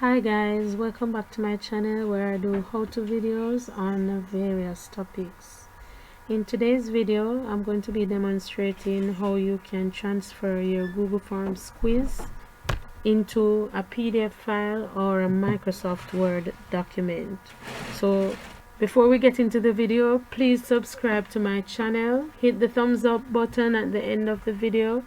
Hi guys, welcome back to my channel where I do how-to videos on various topics. In today's video, I'm going to be demonstrating how you can transfer your Google Forms quiz into a PDF file or a Microsoft Word document. So before we get into the video, please subscribe to my channel, hit the thumbs up button at the end of the video.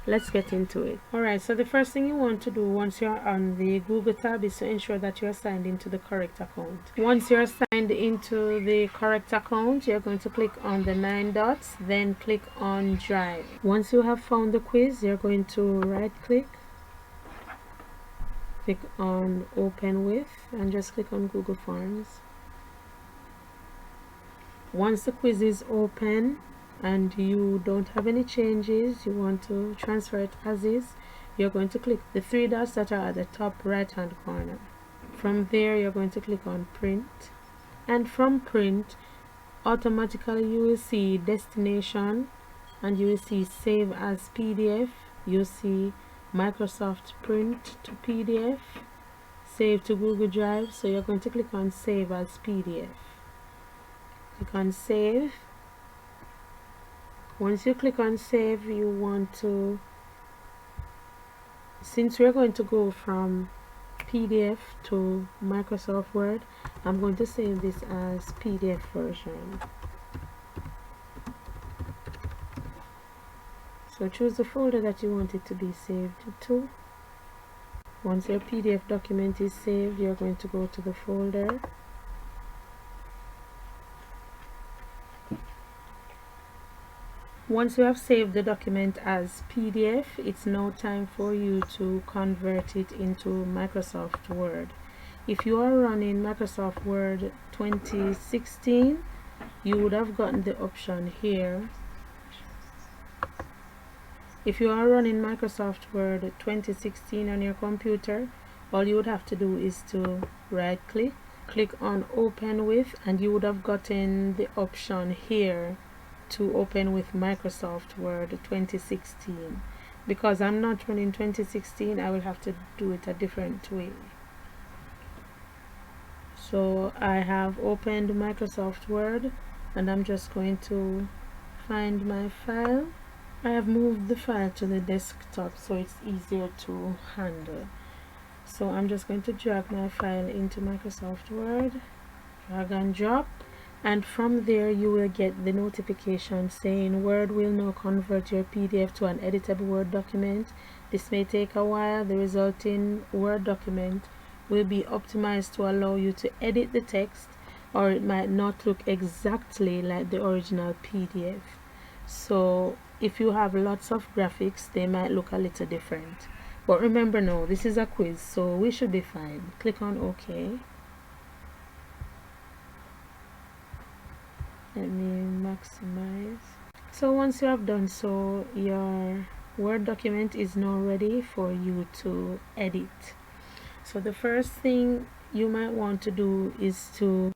Let's get into it. Alright, so the first thing you want to do once you're on the Google tab is to ensure that you're signed into the correct account. Once you're signed into the correct account, you're going to click on the 9 dots, then click on Drive. Once you have found the quiz, you're going to right click on Open With, and just click on Google Forms. Once the quiz is open and you don't have any changes, you want to transfer it as is, you're going to click the three dots that are at the top right hand corner. From there you're going to click on Print, and from Print automatically you will see Destination, and you will see Save as PDF. You see Microsoft Print to PDF, Save to Google Drive. So you're going to click on Save as PDF. Click on Save. Once you click on Save, you want to, since we're going to go from PDF to Microsoft Word, I'm going to save this as PDF version. So choose the folder that you want it to be saved to. Once your PDF document is saved, you're going to go to the folder. Once you have saved the document as PDF, it's now time for you to convert it into Microsoft Word. If you are running Microsoft Word 2016, you would have gotten the option here. If you are running Microsoft Word 2016 on your computer, all you would have to do is to right click, click on Open With, and you would have gotten the option here to open with Microsoft Word 2016. Because I'm not running 2016, I will have to do it a different way. So I have opened Microsoft Word, and I'm just going to find my file. I have moved the file to the desktop so it's easier to handle. So I'm just going to drag my file into Microsoft Word, drag and drop. And from there you will get the notification saying Word will now convert your PDF to an editable Word document. This may take a while. The resulting Word document will be optimized to allow you to edit the text, or it might not look exactly like the original PDF. So if you have lots of graphics, they might look a little different. But remember now, this is a quiz, so we should be fine. Click on OK. Let me maximize. So once you have done so, your Word document is now ready for you to edit. So the first thing you might want to do is to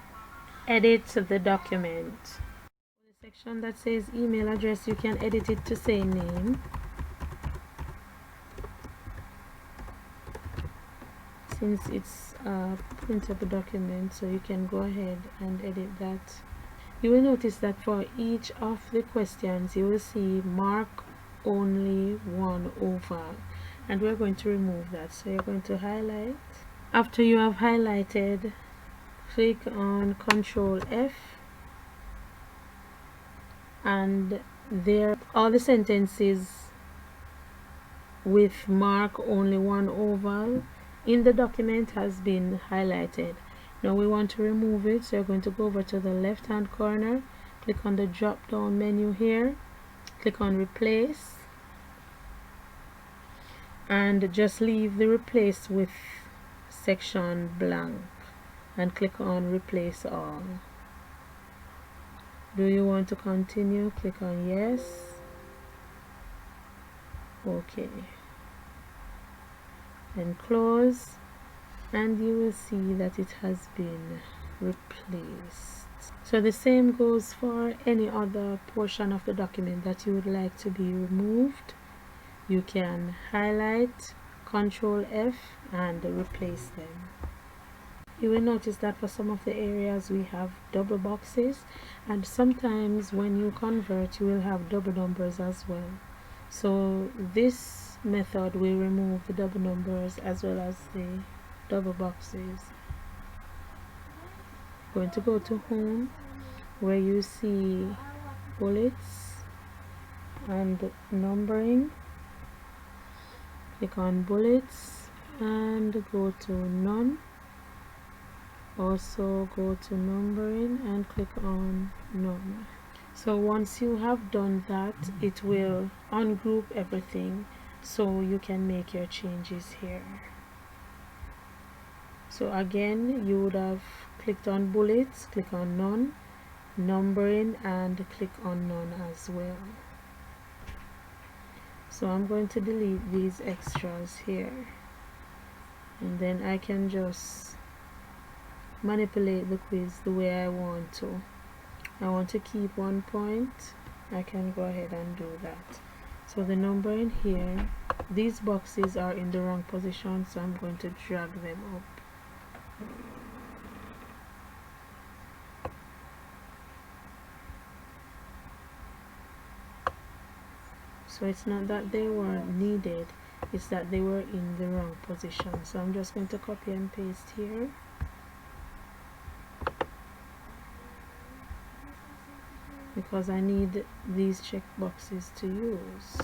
edit the document. The section that says email address, you can edit it to say name. Since it's a printable document, so you can go ahead and edit that. You will notice that for each of the questions you will see mark only one oval, and we're going to remove that. So you're going to highlight. After you have highlighted, click on Ctrl F, and there all the sentences with mark only one oval in the document has been highlighted. Now we want to remove it, so you're going to go over to the left hand corner, click on the drop down menu here, click on Replace, and just leave the Replace with section blank and click on Replace All. Do you want to continue? Click on Yes. OK. And close, and you will see that it has been replaced. So the same goes for any other portion of the document that you would like to be removed. You can highlight, Ctrl F, and replace them. You will notice that for some of the areas we have double boxes, and sometimes when you convert you will have double numbers as well. So this method will remove the double numbers as well as the double boxes. Going to go to home where you see bullets and numbering. Click on bullets and go to none. Also go to numbering and click on none. So once you have done that, it will ungroup everything so you can make your changes here. So again, you would have clicked on bullets, click on none, numbering, and click on none as well. So I'm going to delete these extras here, and then I can just manipulate the quiz the way I want to. I want to keep 1 point, I can go ahead and do that. So the number in here, these boxes are in the wrong position, so I'm going to drag them up. So it's not that they weren't needed, it's that they were in the wrong position. So I'm just going to copy and paste here. Because I need these check boxes to use.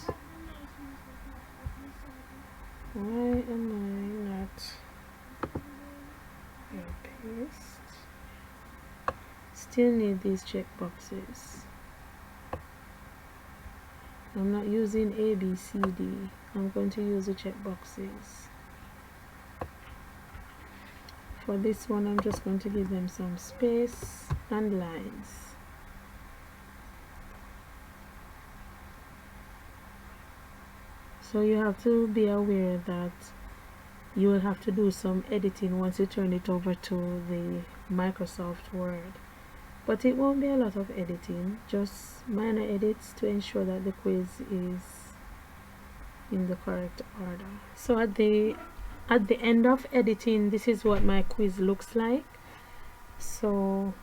Why am I not paste? Still need these check boxes. I'm not using A, B, C, D. I'm going to use the check boxes. For this one, I'm just going to give them some space and lines. So you have to be aware that you will have to do some editing once you turn it over to the Microsoft Word. But it won't be a lot of editing, just minor edits to ensure that the quiz is in the correct order. So at the end of editing, this is what my quiz looks like. So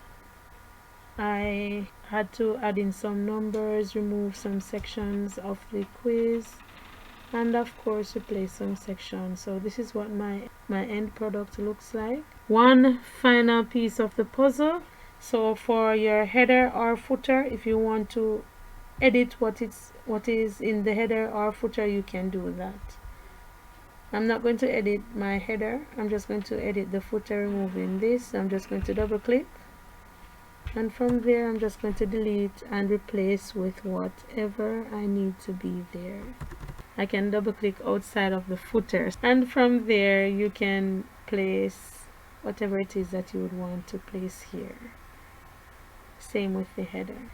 I had to add in some numbers, remove some sections of the quiz, and of course replace some sections. So this is what my end product looks like. One final piece of the puzzle. So for your header or footer, if you want to edit what is in the header or footer, you can do that. I'm not going to edit my header, I'm just going to edit the footer, removing this. I'm just going to double click, and from there I'm just going to delete and replace with whatever I need to be there. I can double click outside of the footer, and from there you can place whatever it is that you would want to place here. Same with the header.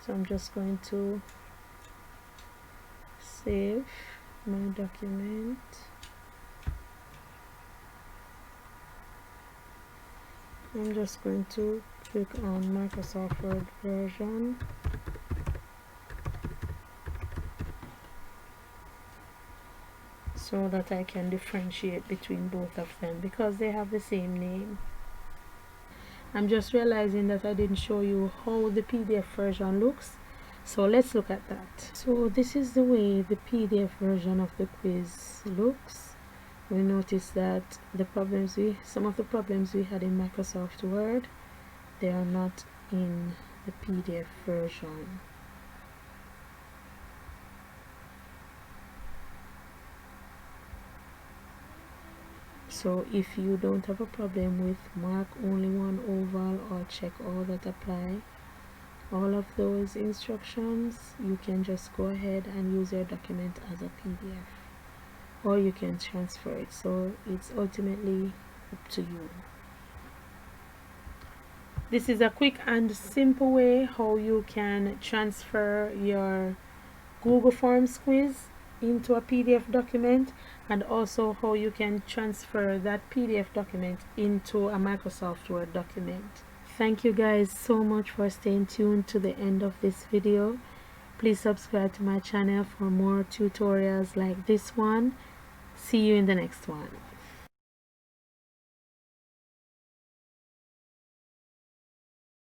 So I'm just going to save my document. I'm just going to click on Microsoft Word version. So that I can differentiate between both of them because they have the same name. I'm just realizing that I didn't show you how the PDF version looks, so let's look at that. So this is the way the PDF version of the quiz looks. We notice that some of the problems we had in Microsoft Word, they are not in the PDF version. So if you don't have a problem with mark only one oval or check all that apply, all of those instructions, you can just go ahead and use your document as a PDF, or you can transfer it. So it's ultimately up to you. This is a quick and simple way how you can transfer your Google Forms quiz into a PDF document, and also how you can transfer that PDF document into a Microsoft Word document. Thank you guys so much for staying tuned to the end of this video. Please subscribe to my channel for more tutorials like this one. See you in the next one.